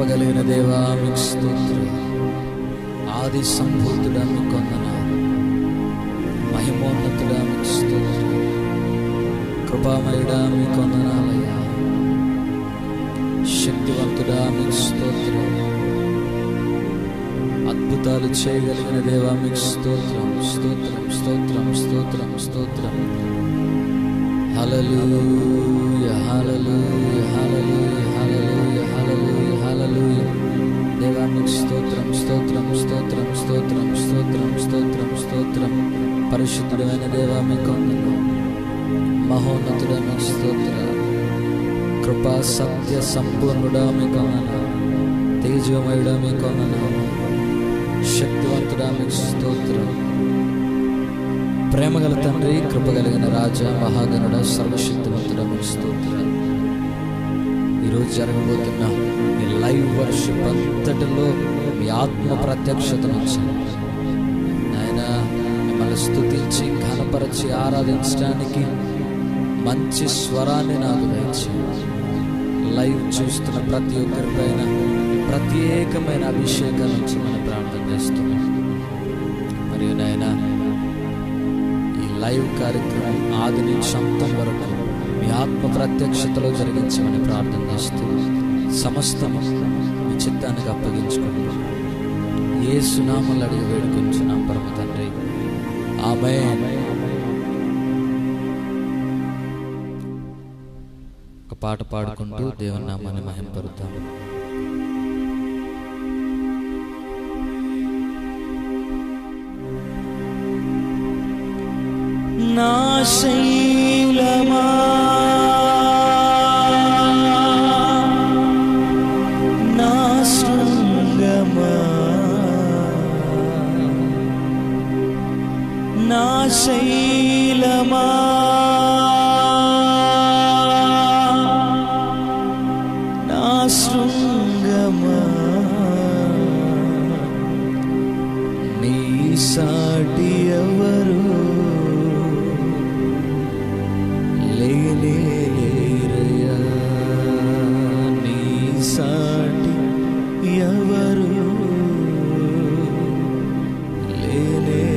కృపగలిగిన దేవా మీకు స్తోత్రం. ఆది సంభూతుడా మీకు వందనాలు. మహిమోన్నతుడా మీకు స్తోత్రం. కృపామయుడా మీకు వందనాలయ్యా. శక్తివంతుడా మీకు స్తోత్రం. అద్భుతాలు చేయగలిగిన దేవా మీకు స్తోత్రం. స్తోత్రం స్తోత్రం స్తోత్రం స్తోత్రం. హల్లెలూయా హల్లెలూయా హల్లెలూయా హల్లెలూయా హల్లెలూయా హల్లెలూయా. దేవా మీకు స్తోత్రం స్తోత్రం స్తోత్రం స్తోత్రం స్తోత్రం స్తోత్రం స్తోత్రం. పరిశుద్ధుడైన దేవా మీకు వందనాలు. మహోన్నతుడా మీకు స్తోత్రాలు. కృపా సత్య సంపూర్ణుడా మీకు వందనాలు. తేజోమయుడా మీకు వందనాలు. శక్తివంతుడా మీకు స్తోత్రం. ప్రేమగల తండ్రి, కృపగలిగిన రాజా, మహాగణుడ, సర్వశక్తివంతుడా మీకు స్తోత్రాలు. ఈరోజు జరగబోతున్న మీ లైవ్ వర్షిప్ అంతటిలో మీ ఆత్మ ప్రత్యక్షతను ఇచ్చింది నాయన. మిమ్మల్ని స్తుతించి ఘనపరచి ఆరాధించడానికి మంచి స్వరాన్ని నాకు దయచేయండి. లైవ్ చూస్తున్న ప్రతి ఒక్కరిపైన ప్రత్యేకమైన అభిషేకం నుంచి మనం ప్రార్థన చేస్తున్నాం. మరియు నాయన ఈ లైవ్ కార్యక్రమం ఆది నుంచి అంతం వరకు మీ ఆత్మ ప్రత్యక్షతలో జరిగించమని ప్రార్థన చేస్తూ సమస్తము మీ చిత్తానికి అప్పగించుకుంటూ యేసు నామములో అడిగి వేడుకొంచున్నాం పరమ తండ్రి. ఆమేన్. ఒక పాట పాడుకుంటూ దేవుని నామాన్ని మహిమపరుద్దాం. నా శైలమా నా శృంగమా నా శైలమా నా శృంగమా నీ సాటి ఎవరు లేరయ్యా. నీ సాటి ఎవరు లేరయ్యా.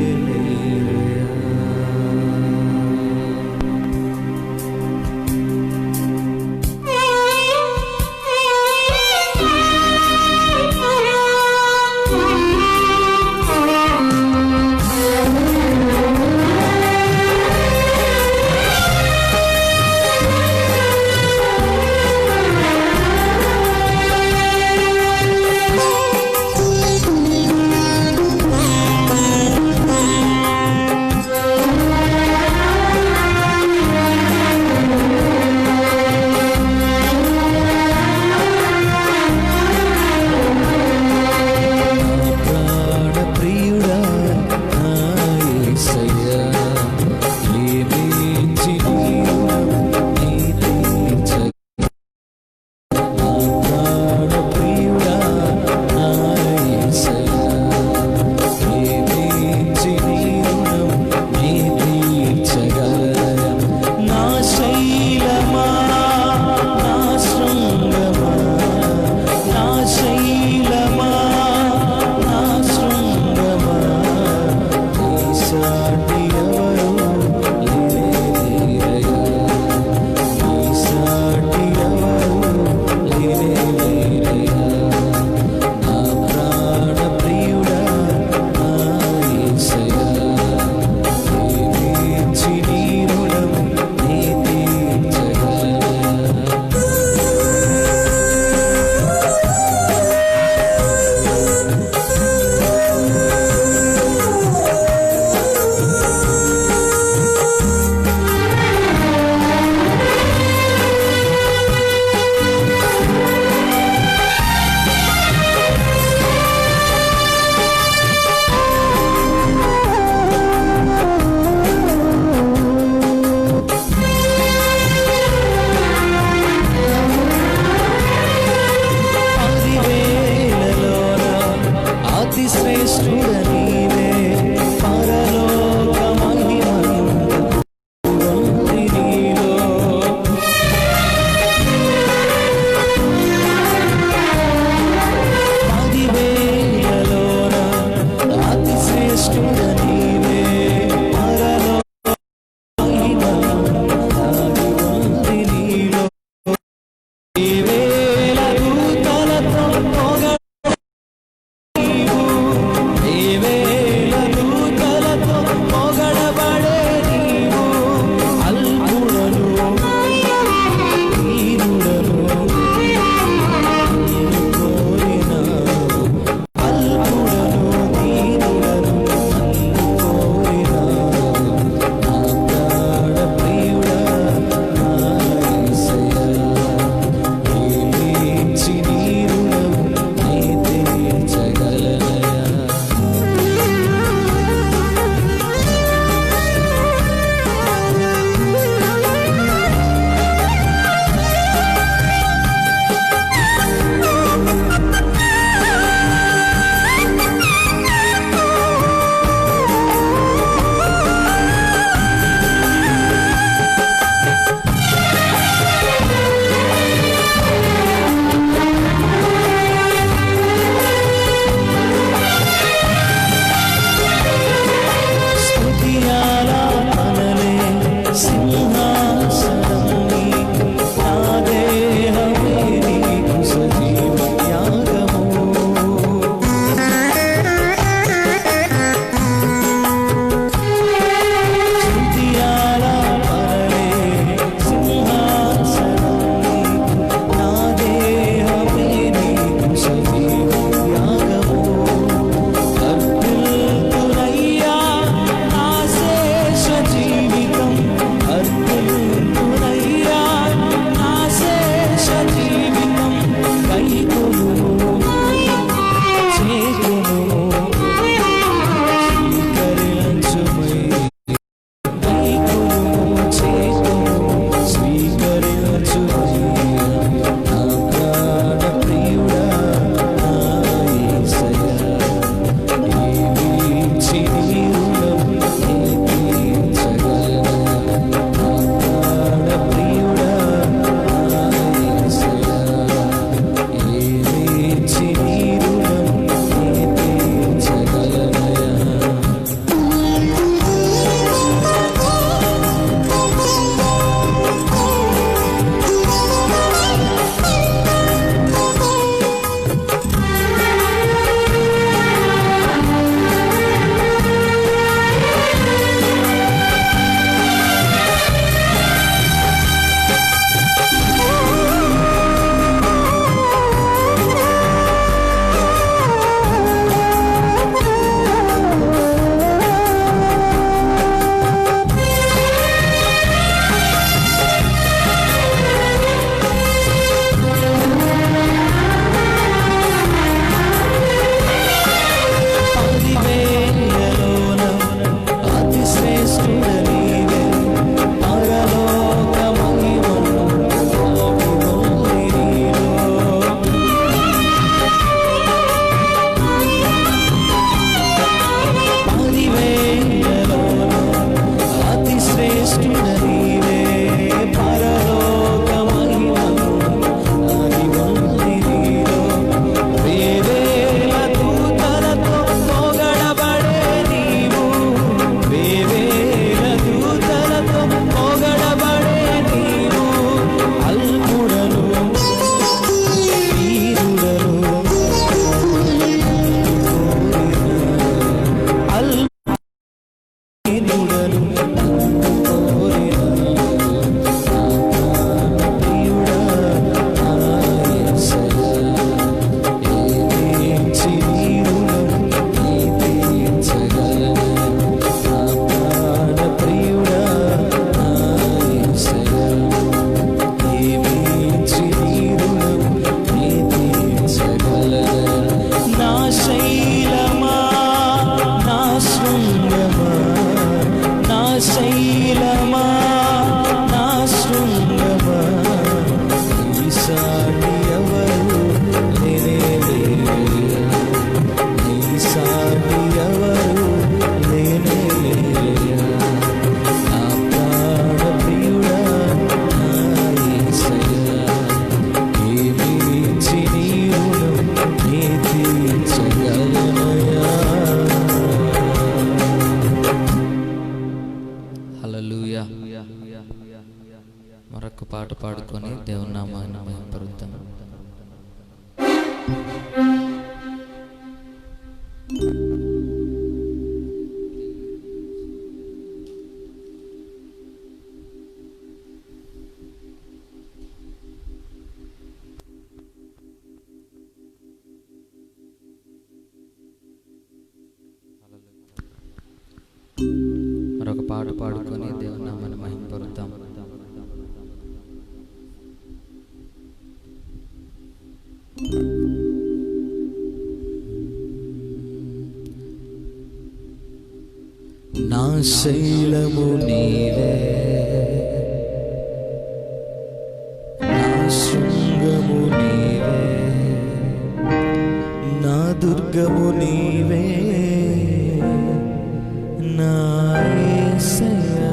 నా శైలమా నా శృంగమా నా శైలమా నా శృంగమా నీ సాటి ఎవరు లేనే లేరయ్యా నీ సాటి ఎవరు లేనే లేరయ్యా నా ప్రాణ ప్రియుడా నా యేసయ్యా ఏమి ఇచ్చి నీ రుణం నీ తీర్చగలనయ్యా. హల్లెలూయా. మరొక పాట పాడుకొని దేవుని నామాన్ని మహిమపరుద్దాం. మరొక పాట పాడుకొని దేవుని నామాన్ని మహిమపరుద్దాం. నా శైలము నీవే నా శృంగము నీవే నా దుర్గము నీవే నా యేసయ్యా.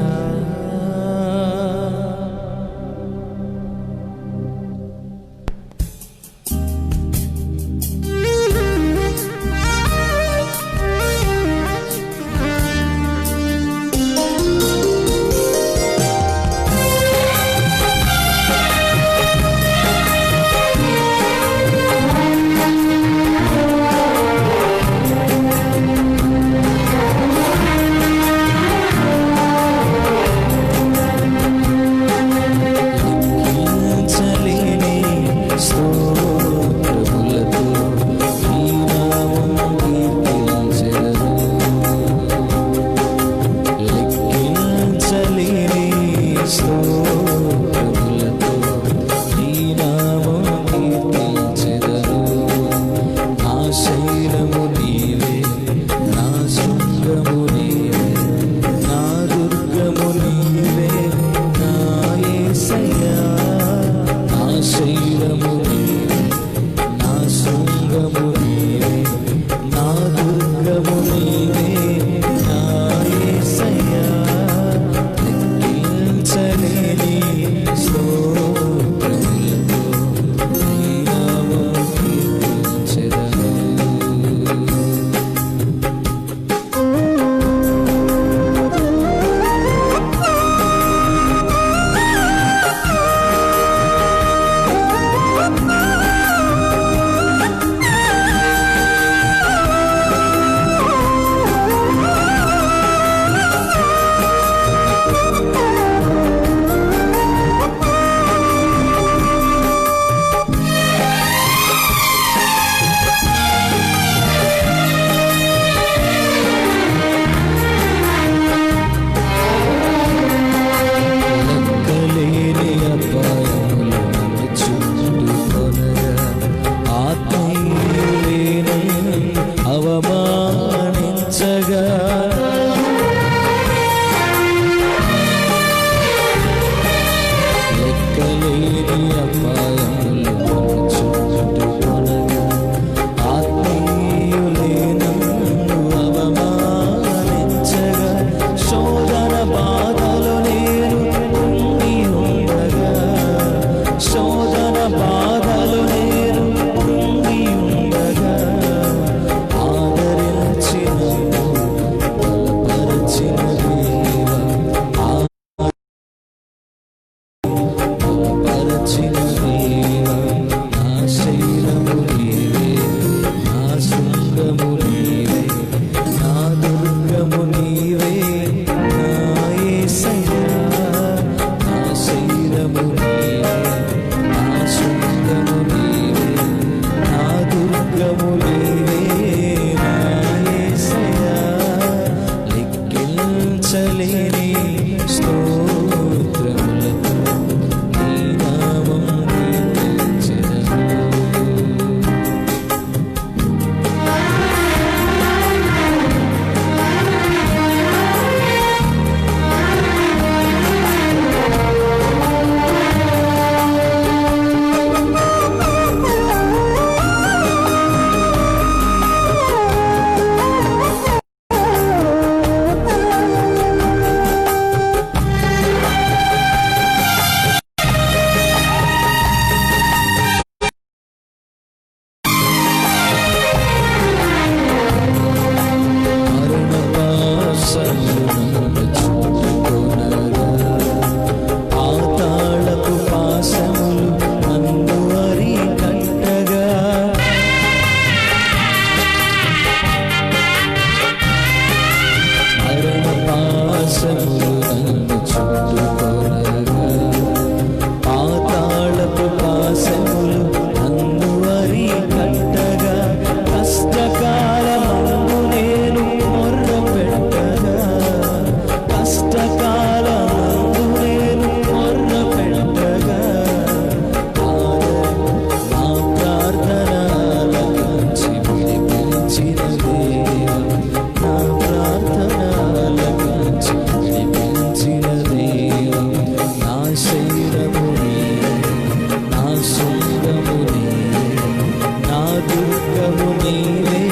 దుర్గము నీవే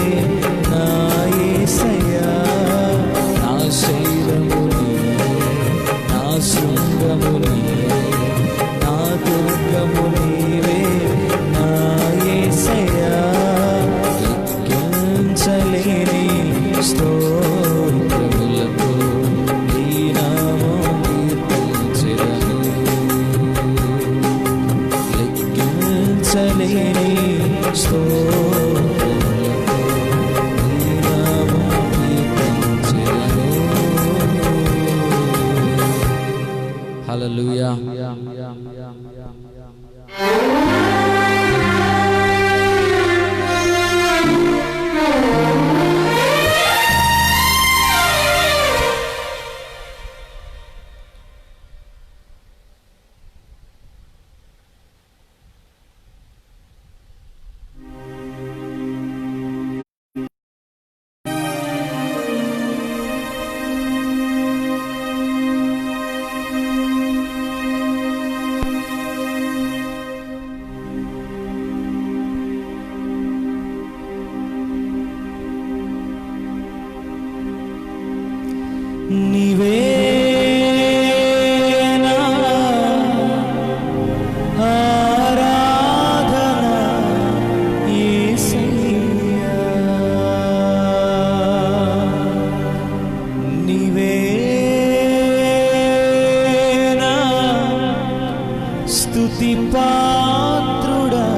నా యేసయ్యా, నా శైలము నీవే, నా శృంగము నీవే, నా దుర్గము నీవే నా యేసయ్యా. లెక్కించలేని స్తోత్రములతో నీ నామం కీర్తించెదను. లెక్కించలేని స్తోత్రములతో నీ నామం కీర్తించెదను. హల్లెలూయా. నీవే నా ఆరాధన యేసయ్యా, నీవే నా స్తుతి పాత్రుడా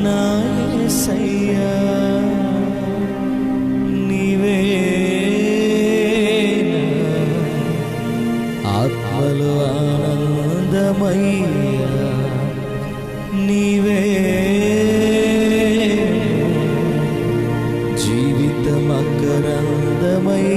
నా యేసయ్యా, నీవే ఆత్మలో ఆనందమయ్యా, నీవే జీవితం అకరందమయ్యా.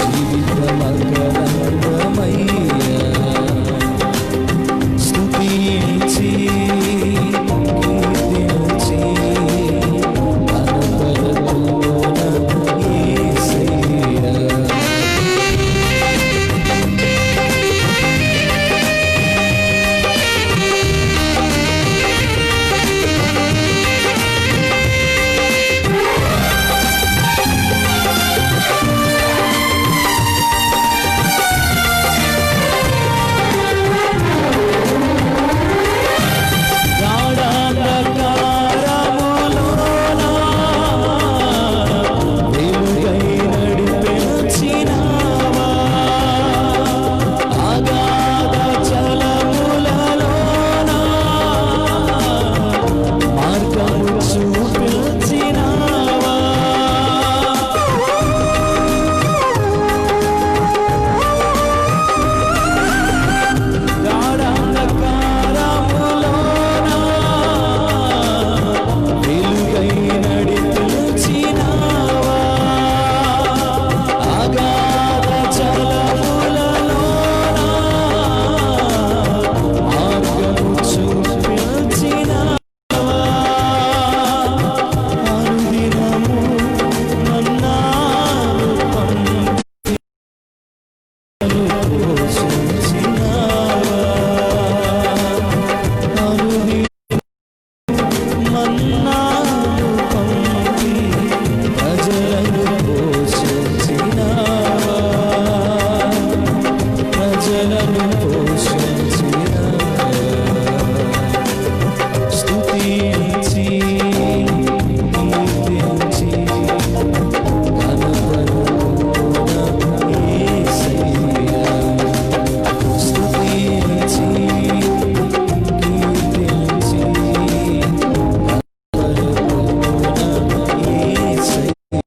జీవితం అకరందమయ్యా. ప్రజలను పోషించిన స్తుతించి కీర్తించి కనపరున యేసయ్యా స్తుతించి కీర్తించి కనపరున యేసయ్యా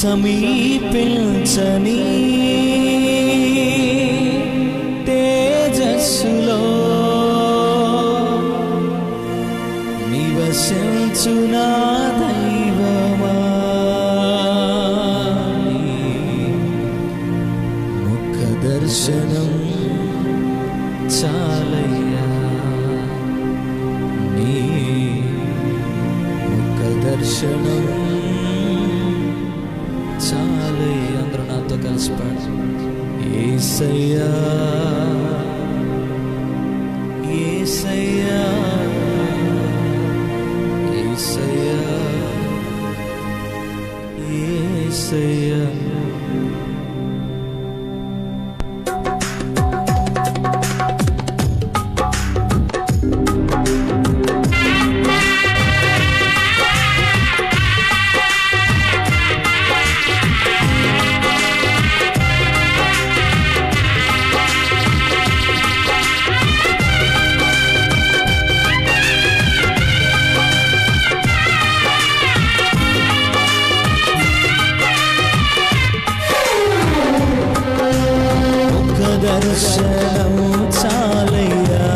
సమీపించని తేజస్సులో నివసించునా దైవమా, ముఖ దర్శనం చాలయ్యా, నీ ముఖ దర్శనం చాలయ్యా. అందరూ నాతో కలిసి పాడు. యేసయ్యా యేసయ్యా యేసయ్యా యేసయ్యా. దర్శనం చాలయ్యా,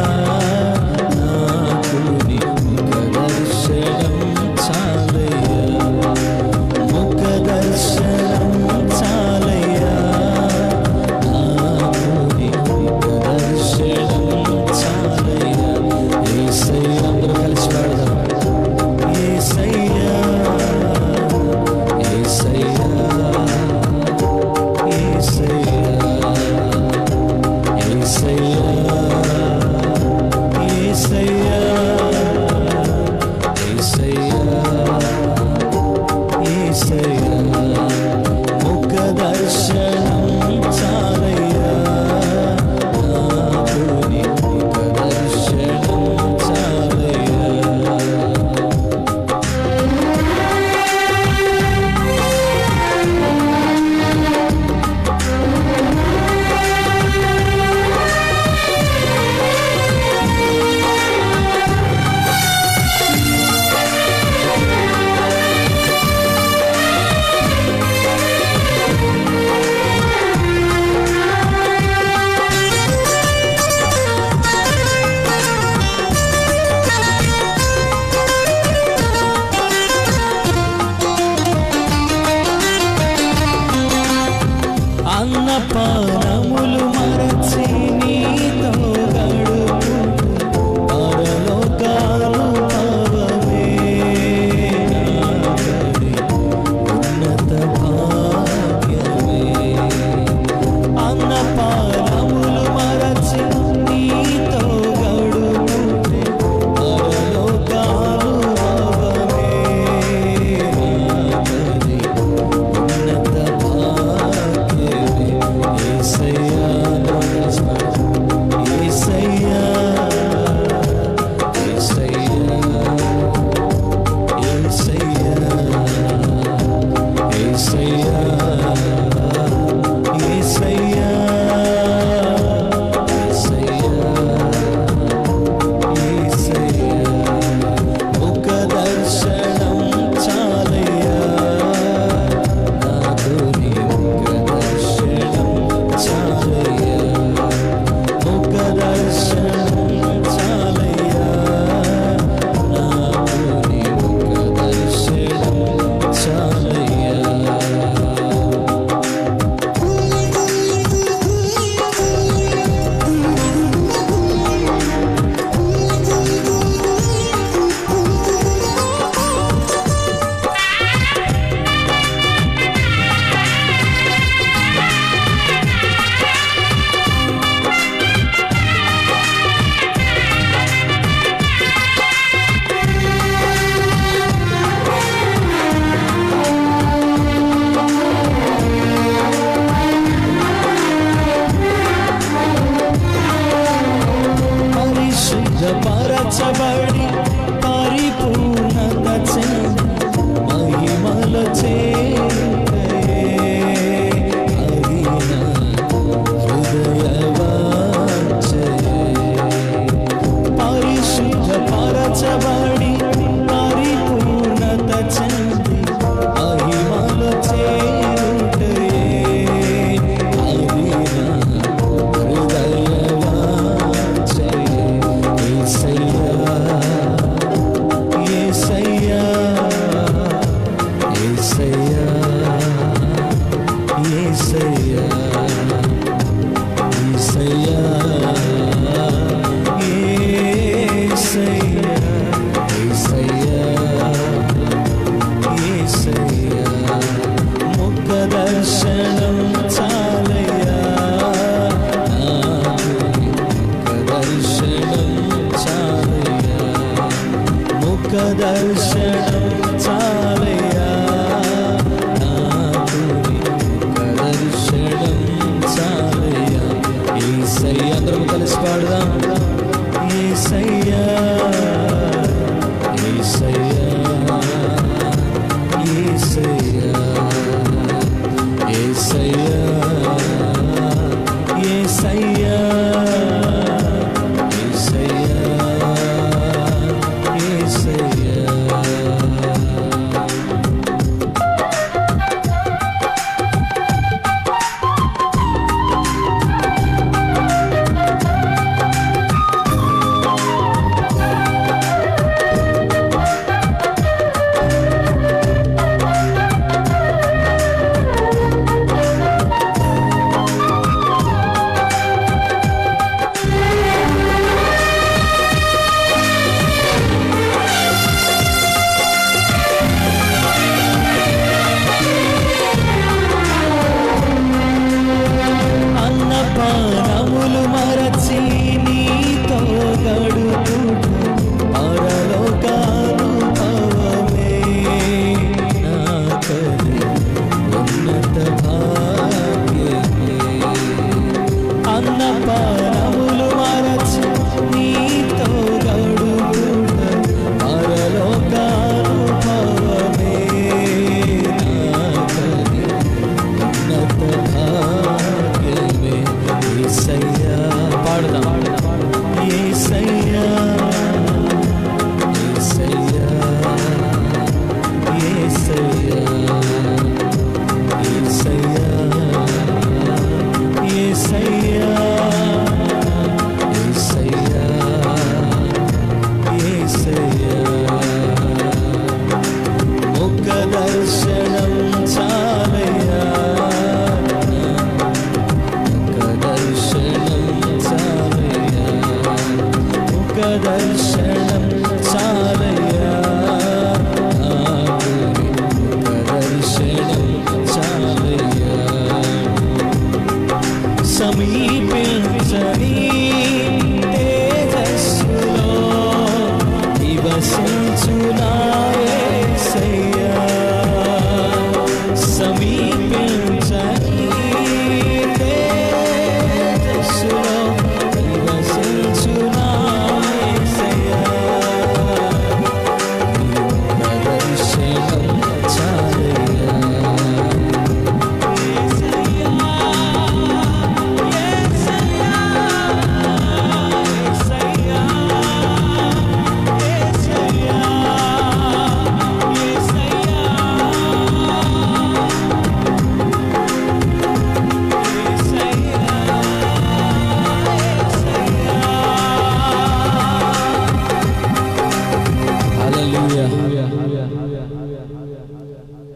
నాకు నీ ముఖ దర్శనం చాలయ్యా, ముఖ దర్శనం చాలయ్యా, నాకు నీ ముఖ దర్శనం చాలయ్యా. యేసయ్యా, అందరూ కలిసి పాడదాం. యేసయ్యా యేసయ్యా యేసయ్యా ముఖ దర్శనం చాలయ్యా, నాకు నీ ముఖ దర్శనం చాలయ్యా. అన్నపానములు మరచి నీతో గడుపు పరలోకాలు పవమే, ఉన్నత భాగ్యమే. అన్నపానములు మరచి నీతో గడుపు పరలోకాలు పవమే, ఉన్నత భాగ్యమే. యేసయ్యా యేసయ్యా యేసయ్యా యేసయ్యా యేసయ్యా యేసయ్యా యేసయ్యా. ముఖ దర్శనం చాలయ్యా, నాకు నీ ముఖ దర్శనం చాలయ్యా, ముఖ దర్శనం చాలయ్యా, నాకు నీ ముఖ దర్శనం చాలయ్యా. యేసయ్యా యేసయ్యా యేసయ్యా యేసయ్యా యేసయ్యా ముఖ దర్శనం చాలయ్యా ముఖ దర్శనం చాలయ్యా ముఖ దర్శనం చాలయ్యా యేసయ్యా అందరం కలిసి పాడదాం యేసయ్యా యేసయ్యా యేసయ్యా యేసయ్యా యేసయ్యా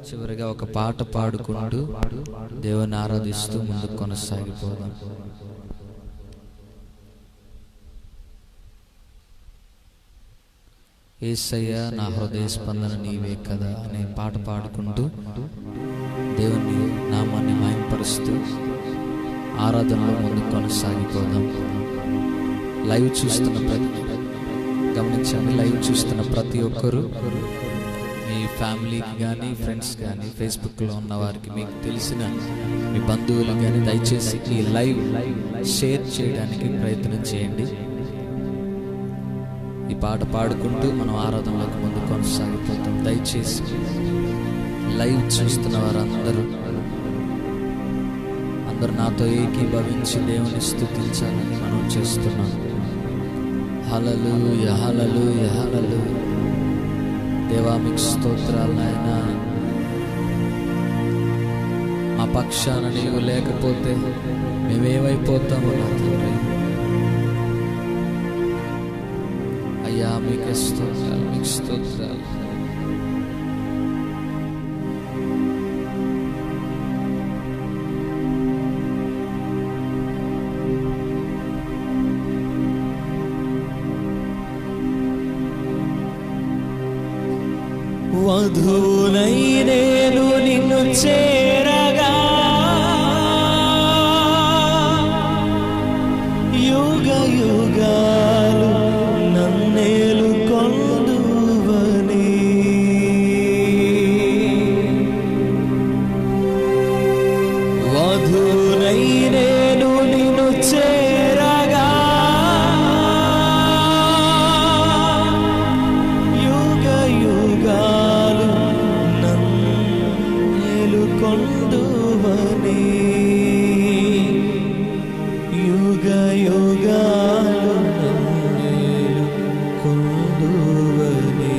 చివరిగా ఒక పాట పాడుకుంటూ దేవుని ఆరాధిస్తూ ముందుకు కొనసాగిపోదాం. యేసయ్యా నా హృదయ స్పందన నీవే కదా అనే పాట పాడుకుంటూ దేవుని నామాన్ని మహిమపరుస్తూ ఆరాధనలో ముందుకు కొనసాగిపోదాం. లైవ్ చూస్తున్న గమనించండి, లైవ్ చూస్తున్న ప్రతి ఒక్కరూ మీ ఫ్యామిలీకి కానీ ఫ్రెండ్స్ కానీ ఫేస్బుక్లో ఉన్న వారికి మీకు తెలిసిన మీ బంధువులు కానీ దయచేసి ఈ లైవ్ షేర్ చేయడానికి ప్రయత్నం చేయండి. ఈ పాట పాడుకుంటూ మనం ఆరాధనలకు ముందు కొనసాగిపోతాం. దయచేసి లైవ్ చూస్తున్న వారందరూ నాతో ఏకీభవించి దేవుని స్తుతించాలని మనం చేస్తున్నాం. హల్లెలూయా హల్లెలూయా హల్లెలూయా. దేవా మీకు స్తోత్రాలు నాయనా. మా పక్షాన నీవు లేకపోతే మేమేమైపోతామో నా తండ్రి. అయ్యా మీకు స్తోత్రాలు, మీకు స్తోత్రాలు. వధువునై నేను నిన్ను చేరగా యుగ యుగాలు నన్నేలు కొందువని. వధువునై నేను నిన్ను చేరగా యుగ యుగాలు నన్నేలు కొందువని. యుగ యుగాలు నన్నేలు కొందువని.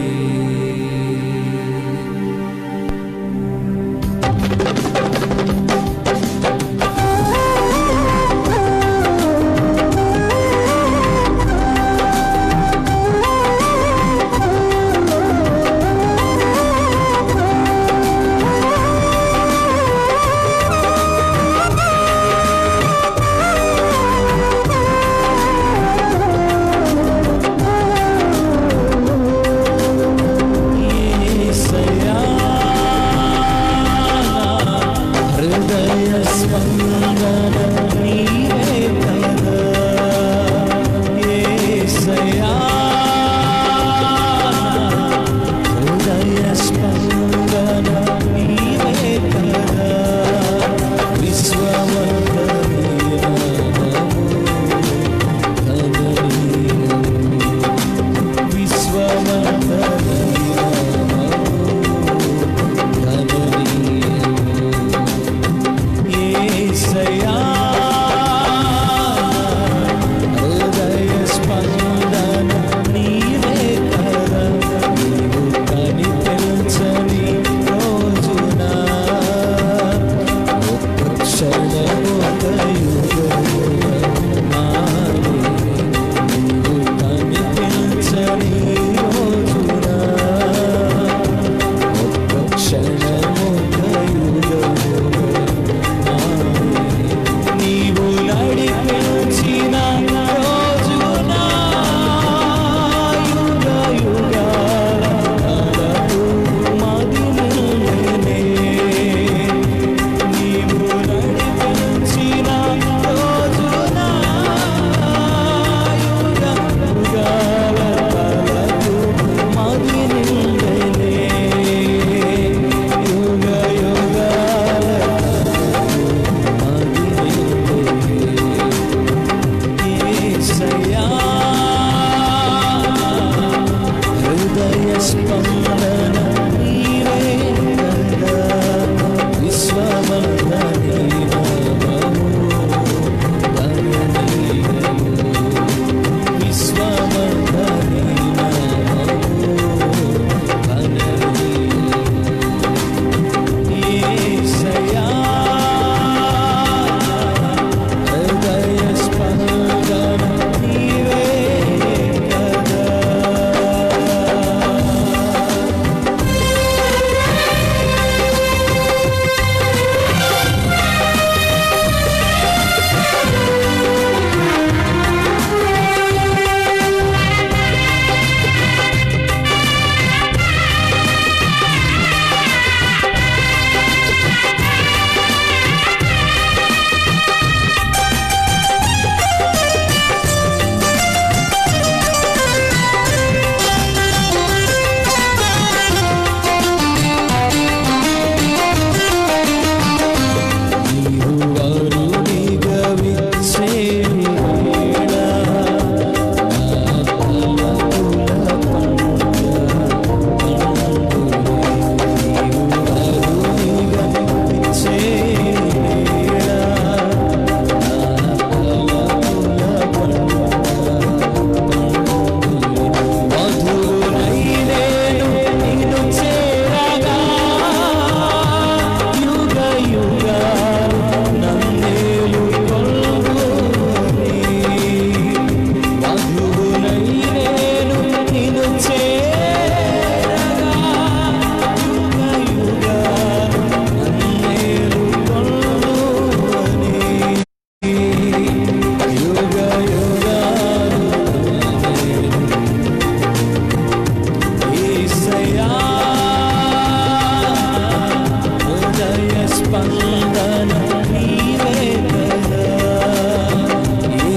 స్పందన నీవే కదా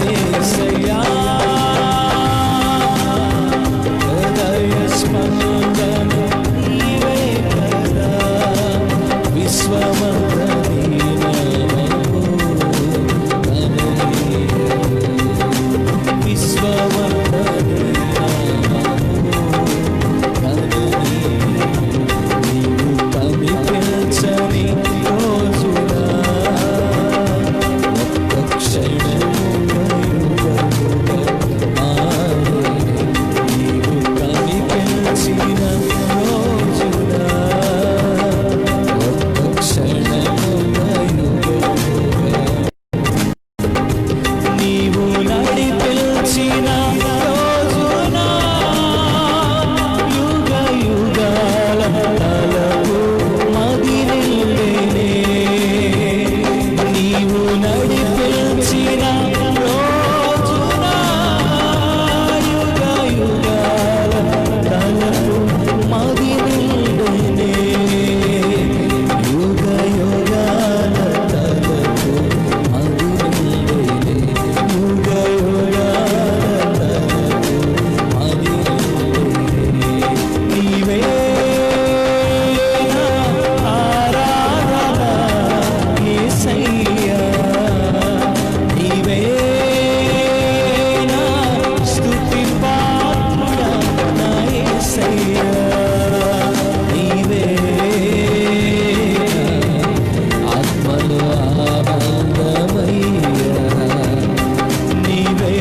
యేసయ్యా హృదయ స్పందన నీవే కదా విశ్వమంత నీ నామము విశ్వమంత నీ నామము నీవు కనిపించని రోజునా ఒక్క క్షణముగా నీవు కనిపించిన రోజునా ఒక్క క్షణముగా నీవు నడిపించిన రోజునా యుగ యుగాల తలపు మదిలిండెనే నీవు నడిపించిన రోజునా యుగ యుగాల తలపు మదిలిండెనే యుగ యుగాల తలపు మదిలిండెనే యుగ యుగాల తలపు మదిలిండెనే నీవే ఆరాధన యేసయ్యా నీవే స్తుతి పాత్రుడా నా యేసయ్యా నీవే ఆత్మలో ఆనందమయ్యా నీవే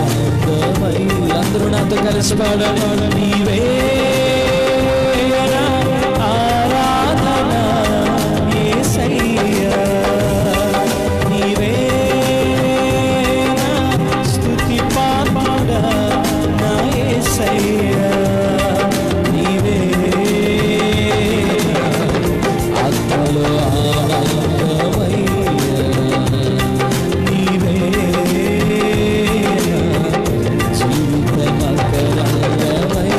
జీవితమందమయ్యా అందరూ నాతో కలిసి పాడాలి నీవే ఆరాధన యేసయ్యా నీవే స్తుతి పాత్రుడా నా యేసయ్యా నీవే ఆత్మలో ఆనందమయ్యా నీవే జీవితమకరంగమయ్యా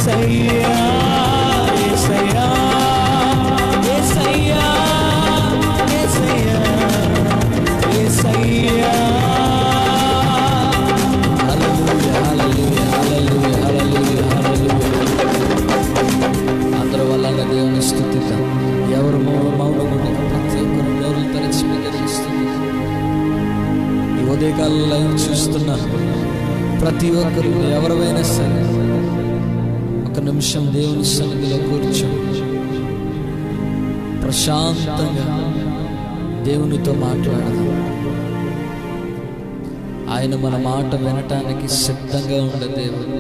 యేసయ్యా యేసయ్యా యేసయ్యా యేసయ్యా యేసయ్యా. హల్లెలూయా హల్లెలూయా హల్లెలూయా హల్లెలూయా హల్లెలూయా. అందరూ వల్ల దేవుని స్తుతిద్దాం. ఎవరు మౌనం ఉండగా ప్రతి ఒక్కరు నోరులు తెరచి స్తుతిద్దాం. ఈ ఉదయకాలంలో లైవ్ చూస్తున్నా ప్రతి ఒక్కరు ఎవరైనా సరే ఒక నిమిషం దేవుని సన్నిధిలో కూర్చొని ప్రశాంతంగా దేవునితో మాట్లాడదాం. ఆయన మన మాట వినటానికి సిద్ధంగా ఉండే దేవుడు.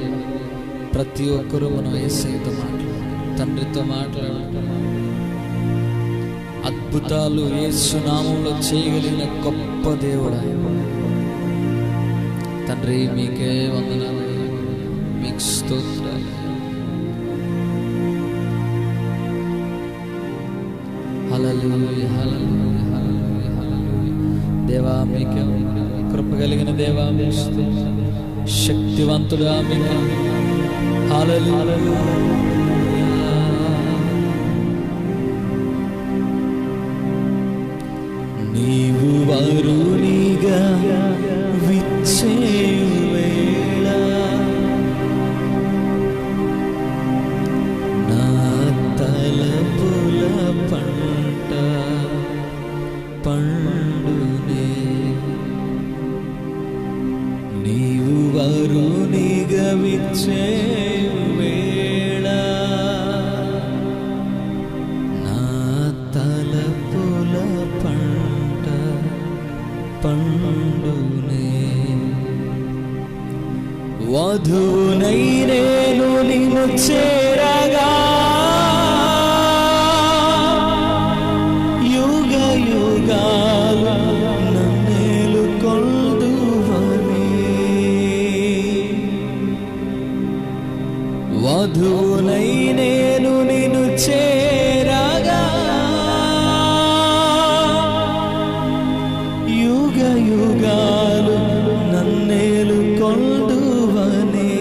ప్రతి ఒక్కరూ మనం యేసయ్యతో మాట్లాడాలి, తండ్రితో మాట్లాడాలి. అద్భుతాలు యేసు నామములో చేయగలిగిన గొప్ప దేవుడు ఆయన. తండ్రి మీకే వందనాలు, మీకు స్తోత్రాలు. హల్లెలూయా హల్లెలూయా హల్లెలూయా హల్లెలూయా. దేవా మీకే వందనాలు. కృప కలిగిన దేవా మీకు స్తోత్రాలు. శక్తివంతుడా మీకే హల్లెలూయా. నీవు వరునిగా విచ్చేయు వేళ నా తలపుల పంట పండునే. నీవు వరునిగా విచ్చేయు వేళ నా తలపుల పంట పండునే. వధువునై నేను నిన్ను చేరగా యుగ యుగాలు నన్నేలు కొల్దువని. వధువునై నేను నిన్ను చేరగా యుగ యుగాలు నన్నేలు కొల్దువని.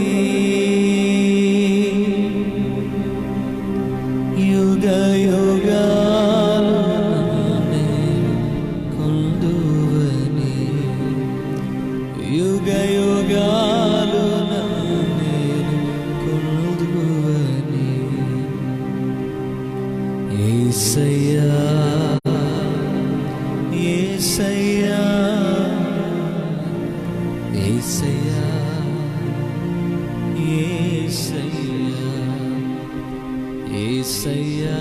యుగ యుగాలు నన్నేలు కొల్దువని. యుగ యుగాలు నన్నేలు కొల్దువని. యేసయ్యా యేసయ్యా యేసయ్యా యేసయ్యా యేసయ్యా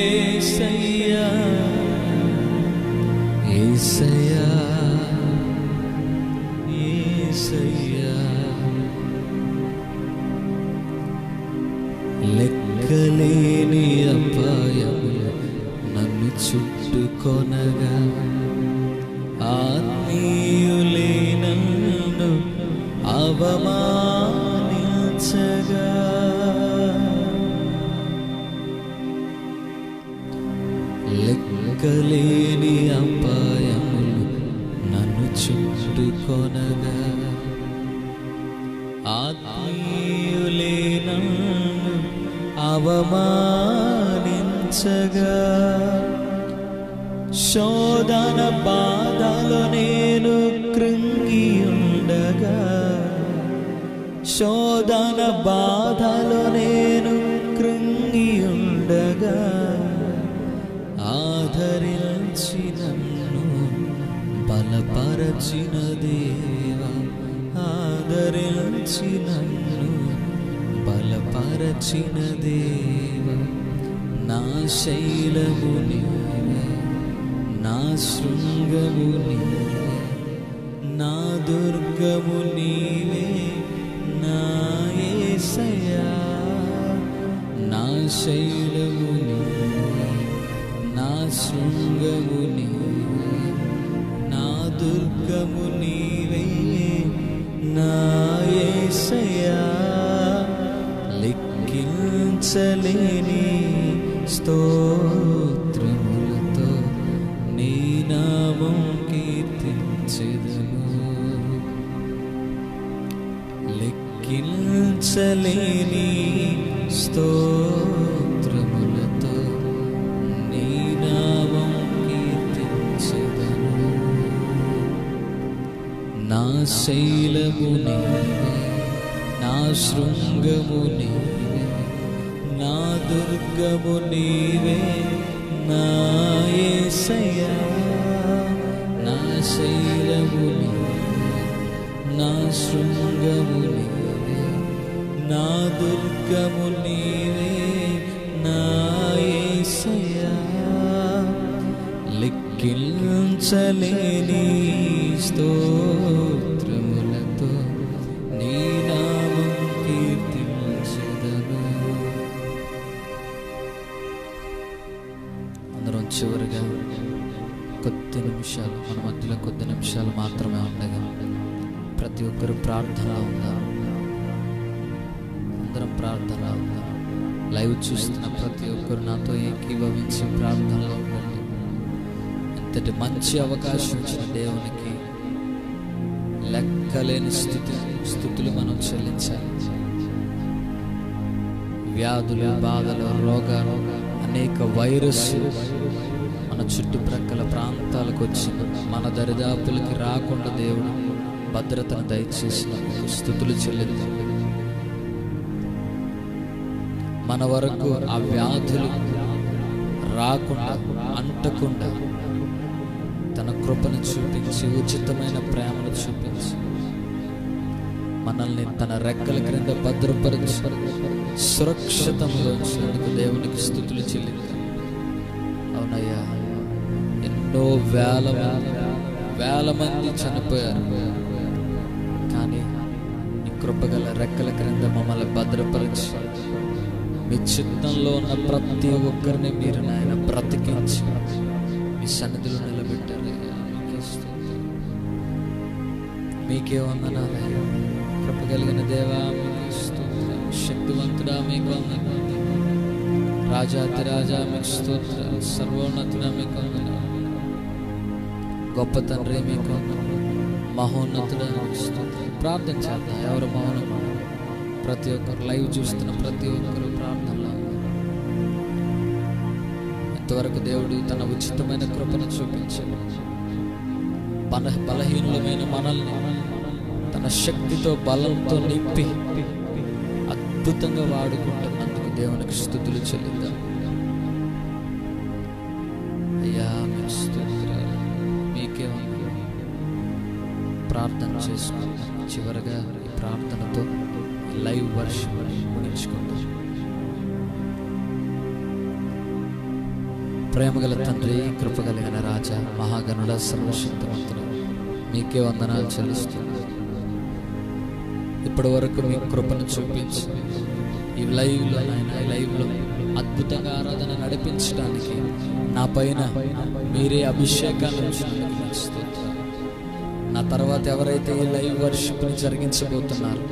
యేసయ్యా యేసయ్యా యేసయ్యా. లెక్కలేని అపాయములు నన్ను చుట్టుకొనగా ఆత్మీయులే నన్ను అవమానించగా లెక్కలేని అపాయములు నన్ను చుట్టుకొనగా ఆత్మీయులే నన్ను అవమానించగా శోధన బాధలో నేను కృంగి ఉండగా శోధన బాధలో నేను కృంగి ఉండగా ఆదరించి నన్ను బలపరచిన దేవా ఆదరించి నన్ను బలపరచిన దేవా నా శైలము నీవే నా శృంగము నీవే నా దుర్గము నీవే నా యేసయ్యా నా శైలము నీవే నా శృంగము నీవే నా దుర్గము నీవే నా యేసయ్యా లెక్కించలేని స్తోత్రములతో నీ నామం కీర్తించెదను. లెక్కించలేని స్తోత్రములతో నీ నామం కీర్తించెదను. నా శైలము నీవే, నా శృంగము నీవే, నా దుర్గము నీవే, నా యేసయ్యా. నా శైలము నీవే, నా శృంగము నీవే, నా దుర్గము నీవే, నా యేసయ్యా. లెక్కించలేని స్తోత్రములతో నీ నామం కీర్తించెదను. అందరం చివరిగా కొద్ది నిమిషాలు, మన మధ్యలో కొద్ది నిమిషాలు మాత్రమే ఉండగా ప్రతి ఒక్కరు ప్రార్థనలో ఉందా? అందరం ప్రార్థనలో ఉందా? లైవ్ చూస్తున్న ప్రతి ఒక్కరు నాతో ఏకీభవించి ప్రార్థనలో ఉండండి. ఎంతటి మంచి అవకాశం ఇచ్చిన దేవునికి లెక్కలేని స్థుతులు మనం చెల్లించాలి. వ్యాధులు, బాధలు, రోగాలు, అనేక వైరస్లు మన చుట్టుప్రక్కల ప్రాంతాలకు వచ్చిన మన దరిదాపులకి రాకుండా దేవుడు భద్రతను దయచేసినందుకు స్థుతులు చెల్లించాలి. మన వరకు ఆ వ్యాధులు రాకుండా, అంటకుండా తన కృపను చూపించి, ఉచితమైన ప్రేమను చూపించి మనల్ని తన రెక్కల క్రింద భద్రపరిచి సురక్షితంగా ఉంచినందుకు దేవునికి స్థుతులు చెల్లించాలి. అవునయ్యా, ఎన్నో వేల మంది చనిపోయారు, కానీ నీ కృపగల రెక్కల క్రింద మమ్మల్ని భద్రపరిచి మీ చిత్తంలో ఉన్న ప్రతి ఒక్కరిని మీరు నాయన బ్రతికించి మీ సన్నిధిలో నిలబెట్టారు. మీకే వందనాలయ్యా. కృపగలిగిన దేవా మీకు స్తోత్రం. శక్తివంతుడా మీకు వందనాలు. రాజాతి రాజా మీకు స్తోత్రం. సర్వోన్నతుడా మీకు వందనాలు. గొప్ప తండ్రి మీకు వందనాలు. మహోన్నతుడా మీకు స్తోత్రం. ప్రార్థన చేద్దాం. ఎవరు మౌనం? ప్రతి ఒక్కరు లైవ్ చూస్తున్న ప్రతి ఒక్కరు ప్రార్థనలో. ఇంతవరకు దేవుడు తన ఉచితమైన కృపను చూపించాడు. బలహీనులమైన మనల్ని తన శక్తితో, బలంతో నింపి అద్భుతంగా వాడుకుంటున్నందుకు దేవునికి స్తుతులు చెల్లిద్దాం. అయ్యా మీకు స్తోత్రాలు. మీకే ప్రార్థన చేసుకుందాం. చివరగా ఈ ప్రార్థనతో లైవ్ వర్షిప్ ముగించుకుందాం. ప్రేమగల తండ్రి, కృపగలిగిన రాజా, మహాగణుడ, సర్వశక్తివంతుడు, మీకే వందనాలు చెల్లిస్తున్నాను. ఇప్పటి వరకు మీ కృపను చూపించి ఈ లైవ్లో అద్భుతంగా ఆరాధన నడిపించడానికి నా పైన మీరే అభిషేకాన్ని ఉంచినందుకు మీకు స్తోత్రాలు. నా తర్వాత ఎవరైతే ఈ లైవ్ వర్షిప్ని జరిగించబోతున్నారో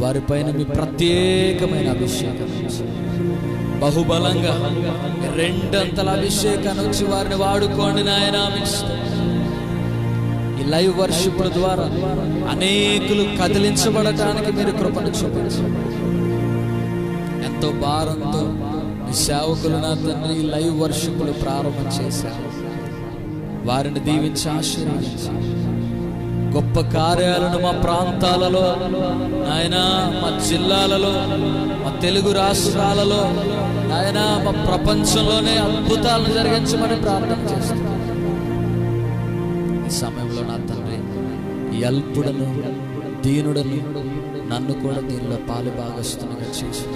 వారిపైన మీ ప్రత్యేకమైన అభిషేకం బహుబలంగా రెండంతల అభిషేకాన్ని వచ్చి వారిని వాడుకోండి నాయనా. ఈ లైవ్ వర్షిప్ ద్వారా అనేకులు కదిలించబడటానికి మీరు కృపను చూపించండి. ఎంతో భారంతో మీ సేవకులు నా తండ్రి ఈ లైవ్ వర్షిప్లు ప్రారంభం చేశారు. వారిని దీవించి ఆశీర్వదించి గొప్ప కార్యాలను మా ప్రాంతాలలో, నాయనా మా జిల్లాలలో, మా తెలుగు రాష్ట్రాలలో, నాయనా మా ప్రపంచంలోనే అద్భుతాలను జరిగించమని ప్రార్థన చేస్తున్నాను. ఈ సమయంలో నా తండ్రి, ఈ అల్పుడను, దీనుడను నన్ను కూడా దీనిలో పాలు భాగస్తునిగా చేసి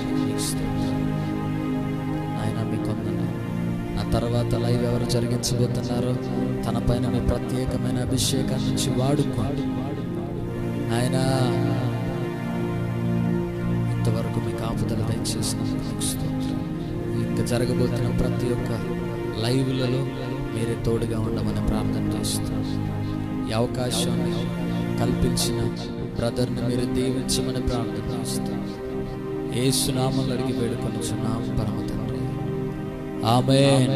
ఆయన మీకు వందనాలు. నా తర్వాత లైవ్ ఎవరు జరిగించబోతున్నారో తన పైన మీ ప్రత్యేకమైన అభిషేకాన్ని నుంచి వాడుకోండి ఆయన. ఇంతవరకు మీ కాపుదల దయచేసిన ఇంకా జరగబోతున్న ప్రతి ఒక్క లైవ్లలో మీరే తోడుగా ఉండమని ప్రార్థన చేస్తున్నాం. ఈ అవకాశాన్ని కల్పించిన బ్రదర్ని మీరు దీవించమని ప్రార్థన చేస్తాం. యేసు నామములో అడిగి వేడుకొనుచున్నాం పరమ తండ్రి. ఆమేన్.